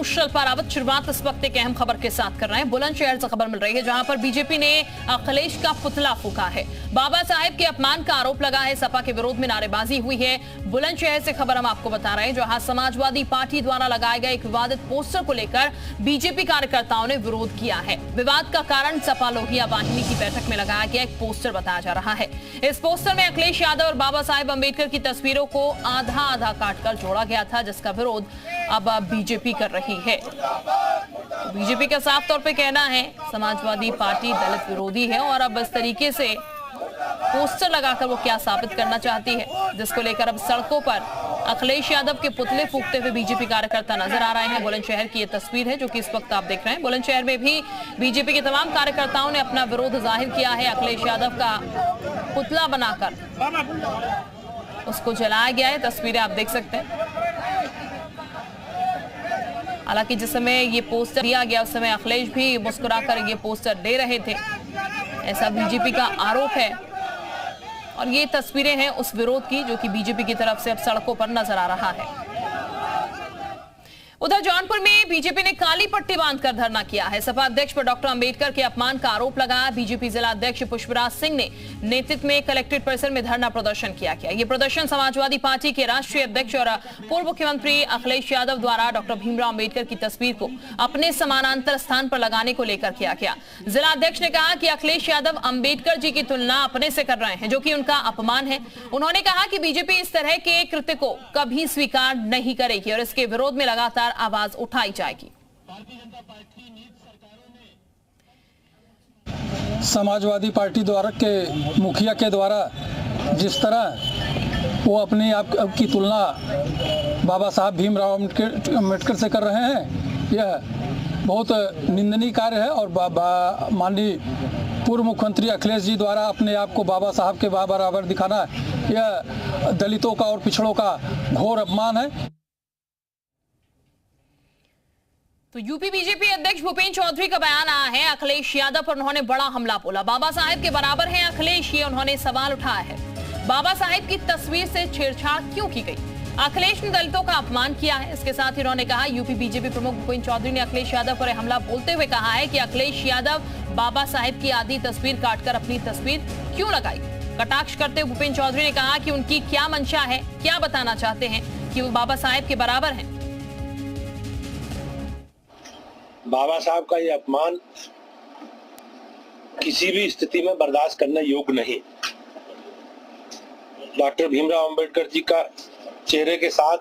Social पर अब शुरुआत इस वक्त एक अहम खबर के साथ कर रहे हैं। बुलंदशहर से खबर मिल रही है जहां पर बीजेपी ने अखिलेश का पुतला फूंका है। बाबा साहेब के अपमान का आरोप लगा है। सपा के विरोध में नारेबाजी हुई है। बुलंदशहर से खबर हम आपको बता रहे हैं जहां समाजवादी पार्टी द्वारा लगाए गए एक विवादित पोस्टर को लेकर बीजेपी कार्यकर्ताओं ने विरोध किया है। विवाद का कारण सपा लोहिया वाहिनी की बैठक में लगाया गया एक पोस्टर बताया जा रहा है। इस पोस्टर में अखिलेश यादव और बाबा साहेब अंबेडकर की तस्वीरों को आधा आधा काटकर जोड़ा गया था, जिसका विरोध अब बीजेपी कर रही है। बीजेपी का साफ तौर पे कहना है समाजवादी पार्टी दलित विरोधी है और अब इस तरीके से पोस्टर लगाकर वो क्या साबित करना चाहती है, जिसको लेकर अब सड़कों पर अखिलेश यादव के पुतले फूंकते हुए बीजेपी कार्यकर्ता नजर आ रहे हैं। बुलंदशहर की ये तस्वीर है जो कि इस वक्त आप देख रहे हैं। बुलंदशहर में भी बीजेपी के तमाम कार्यकर्ताओं ने अपना विरोध जाहिर किया है। अखिलेश यादव का पुतला बनाकर उसको जलाया गया है। तस्वीरें आप देख सकते हैं। हालांकि जिस समय ये पोस्टर दिया गया उस समय अखिलेश भी मुस्कुराकर ये पोस्टर दे रहे थे, ऐसा बीजेपी का आरोप है। और ये तस्वीरें हैं उस विरोध की जो कि बीजेपी की तरफ से अब सड़कों पर नजर आ रहा है। उधर जौनपुर में बीजेपी ने काली पट्टी बांधकर धरना किया है। सपा अध्यक्ष पर डॉक्टर अंबेडकर के अपमान का आरोप लगाया। बीजेपी जिला अध्यक्ष पुष्पराज सिंह ने नेतृत्व में कलेक्ट्रेट परिसर में धरना प्रदर्शन किया गया। ये प्रदर्शन समाजवादी पार्टी के राष्ट्रीय अध्यक्ष और पूर्व मुख्यमंत्री अखिलेश यादव द्वारा डॉक्टर भीमराव अंबेडकर की तस्वीर को अपने समानांतर स्थान पर लगाने को लेकर किया गया। जिला अध्यक्ष ने कहा कि अखिलेश यादव अंबेडकर जी की तुलना अपने से कर रहे हैं, जो कि उनका अपमान है। उन्होंने कहा कि बीजेपी इस तरह के कृत्य को कभी स्वीकार नहीं करेगी और इसके विरोध में लगातार आवाज उठाई जाएगी। समाजवादी पार्टी द्वारा के मुखिया के द्वारा जिस तरह वो अपने आप की तुलना बाबा साहब भीमराव अम्बेडकर से कर रहे हैं, यह बहुत निंदनीय कार्य है। और माननीय पूर्व मुख्यमंत्री अखिलेश जी द्वारा अपने आप को बाबा साहब के बराबर दिखाना, यह दलितों का और पिछड़ों का घोर अपमान है। तो यूपी बीजेपी अध्यक्ष भूपेंद्र चौधरी का बयान आया है। अखिलेश यादव पर उन्होंने बड़ा हमला बोला। बाबा साहेब के बराबर हैं अखिलेश, ये उन्होंने सवाल उठाया है। बाबा साहेब की तस्वीर से छेड़छाड़ क्यों की गई? अखिलेश ने दलितों का अपमान किया है। इसके साथ ही उन्होंने कहा यूपी बीजेपी प्रमुख भूपेंद्र चौधरी ने अखिलेश यादव पर हमला बोलते हुए कहा है कि अखिलेश यादव बाबा साहेब की आधी तस्वीर काटकर अपनी तस्वीर क्यों लगाई। कटाक्ष करते हुए भूपेंद्र चौधरी ने कहा कि उनकी क्या मंशा है, क्या बताना चाहते हैं कि वो बाबा साहेब के बराबर हैं। बाबा साहब का ये अपमान किसी भी स्थिति में बर्दाश्त करने योग्य नहीं। डॉक्टर भीमराव अंबेडकर जी का चेहरे के साथ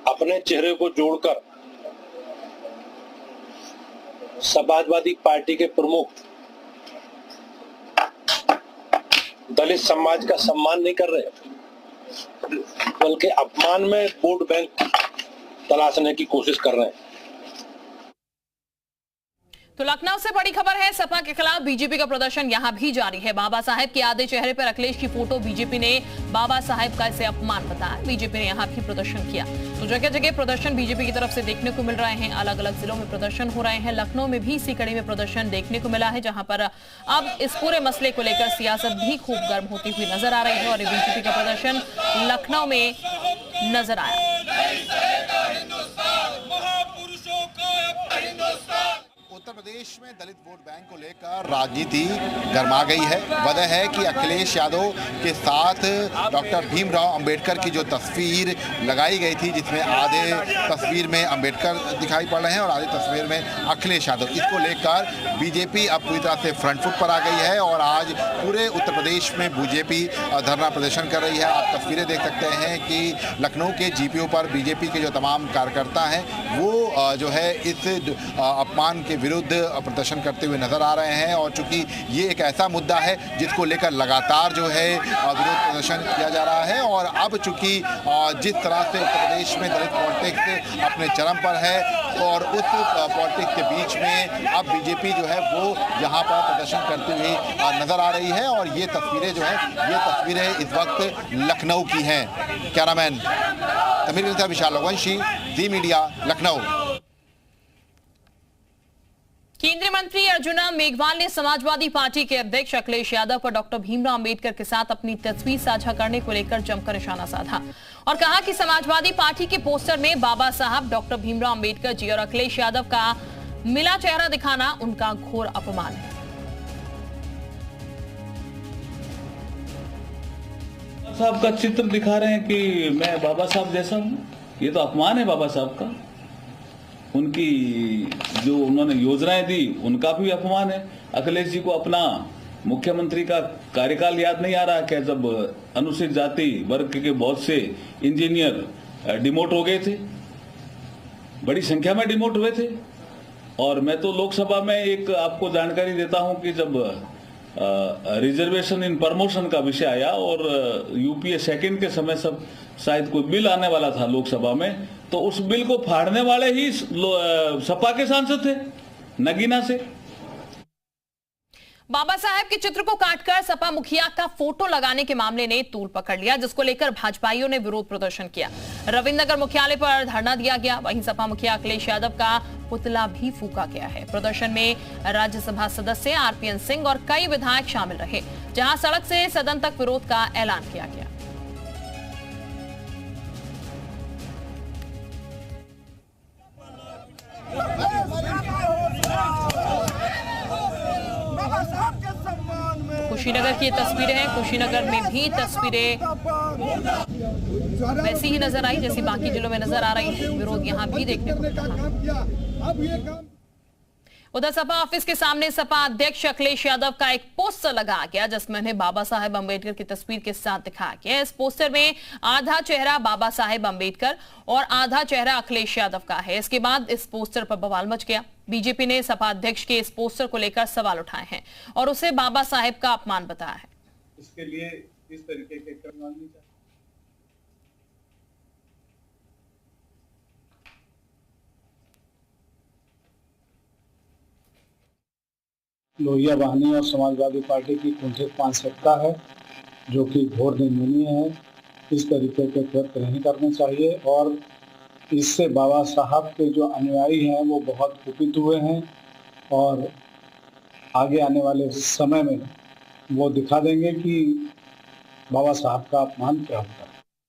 अपने चेहरे को जोड़कर समाजवादी पार्टी के प्रमुख दलित समाज का सम्मान नहीं कर रहे, बल्कि अपमान में वोट बैंक तलाशने की कोशिश कर रहे हैं। तो लखनऊ से बड़ी खबर है, सपा के खिलाफ बीजेपी का प्रदर्शन यहां भी जारी है। बाबा साहेब के आधे चेहरे पर अखिलेश की फोटो, बीजेपी ने बाबा साहेब का इसे अपमान बताया। बीजेपी ने यहां भी प्रदर्शन किया। तो जगह जगह प्रदर्शन बीजेपी की तरफ से देखने को मिल रहे हैं। अलग अलग जिलों में प्रदर्शन हो रहे हैं। लखनऊ में भी इसी कड़ी में प्रदर्शन देखने को मिला है, जहां पर अब इस पूरे मसले को लेकर सियासत भी खूब गर्म होती हुई नजर आ रही है और बीजेपी का प्रदर्शन लखनऊ में नजर आया। उत्तर प्रदेश में दलित वोट बैंक को लेकर राजनीति गर्मा गई है। वजह है कि अखिलेश यादव के साथ डॉक्टर भीमराव अंबेडकर की जो तस्वीर लगाई गई थी, जिसमें आधे तस्वीर में अंबेडकर दिखाई पड़ रहे हैं और आधे तस्वीर में अखिलेश यादव, इसको लेकर बीजेपी अब पूरी तरह से फ्रंट फुट पर आ गई है और आज पूरे उत्तर प्रदेश में बीजेपी धरना प्रदर्शन कर रही है। आप तस्वीरें देख सकते हैं कि लखनऊ के जीपीओ पर बीजेपी के जो तमाम कार्यकर्ता हैं वो जो है इस अपमान के विरुद्ध प्रदर्शन करते हुए नजर आ रहे हैं। और चूंकि ये एक ऐसा मुद्दा है जिसको लेकर लगातार जो है विरोध प्रदर्शन किया जा रहा है और अब चूंकि जिस तरह से उत्तर प्रदेश में दलित पॉलिटिक्स अपने चरम पर है और उस पॉलिटिक्स के बीच में अब बीजेपी जो है वो यहाँ पर प्रदर्शन करते हुए नजर आ रही है। और ये तस्वीरें जो है ये तस्वीरें इस वक्त लखनऊ की हैं। कैमरामैन तमीर के साथ विशाल वंशी, जी मीडिया, लखनऊ। केंद्रीय मंत्री अर्जुना मेघवाल ने समाजवादी पार्टी के अध्यक्ष अखिलेश यादव पर डॉक्टर भीमराव अंबेडकर के साथ अपनी तस्वीर साझा करने को लेकर जमकर निशाना साधा। और कहा कि समाजवादी पार्टी के पोस्टर में बाबा साहब, डॉक्टर भीमराव अंबेडकर जी और अखिलेश यादव का मिला चेहरा दिखाना उनका घोर अपमान है। साहब का चित्र दिखा रहे हैं कि मैं बाबा साहब जैसा हूं, ये तो अपमान है बाबा साहब का। उनकी जो उन्होंने योजनाएं दी उनका भी अपमान है। अखिलेश जी को अपना मुख्यमंत्री का कार्यकाल याद नहीं आ रहा क्या, जब अनुसूचित जाति वर्ग के बहुत से इंजीनियर डिमोट हो गए थे, बड़ी संख्या में डिमोट हुए थे। और मैं तो लोकसभा में एक आपको जानकारी देता हूं कि जब रिजर्वेशन इन प्रमोशन का विषय आया और यूपीए सेकंड के समय सब शायद कोई बिल आने वाला था लोकसभा में, तो उस बिल को फाड़ने वाले ही सपा के सांसद थे, नगीना से। बाबा साहब के चित्र को काटकर सपा मुखिया का फोटो लगाने के मामले ने तूल पकड़ लिया, जिसको लेकर भाजपाइयों ने विरोध प्रदर्शन किया। रविंद्रनगर मुख्यालय पर धरना दिया गया। वहीं सपा मुखिया अखिलेश यादव का पुतला भी फूका गया है। प्रदर्शन में राज्यसभा सदस्य आरपीएन सिंह और कई विधायक शामिल रहे, जहां सड़क से सदन तक विरोध का ऐलान किया गया। कुशीनगर की तस्वीरें हैं। कुशीनगर में भी तस्वीरें वैसी ही नजर आई जैसी बाकी जिलों में नजर आ रही है। विरोध यहां भी देखने को मिला। उधर सपा ऑफिस के सामने सपा अध्यक्ष अखिलेश यादव का एक पोस्टर लगाया गया, जिसमें उन्हें बाबा साहेब अंबेडकर की तस्वीर के साथ दिखाया गया। इस पोस्टर में आधा चेहरा बाबा साहेब अंबेडकर और आधा चेहरा अखिलेश यादव का है। इसके बाद इस पोस्टर पर बवाल मच गया। बीजेपी ने सपा अध्यक्ष के इस पोस्टर को लेकर सवाल उठाए हैं और उसे बाबा साहेब का अपमान बताया है। इसके लिए इस तरीके के कदम उठाने चाहिए। लोहिया वाहिनी और समाजवादी पार्टी की कुंठित मानसिकता है, जो कि घोर निंदनीय है। इस तरीके के कृत्य नहीं करने चाहिए और इससे बाबा साहब के जो अनुयायी हैं वो बहुत कुपित हुए हैं और आगे आने वाले समय में वो दिखा देंगे कि बाबा साहब का अपमान क्या होता है।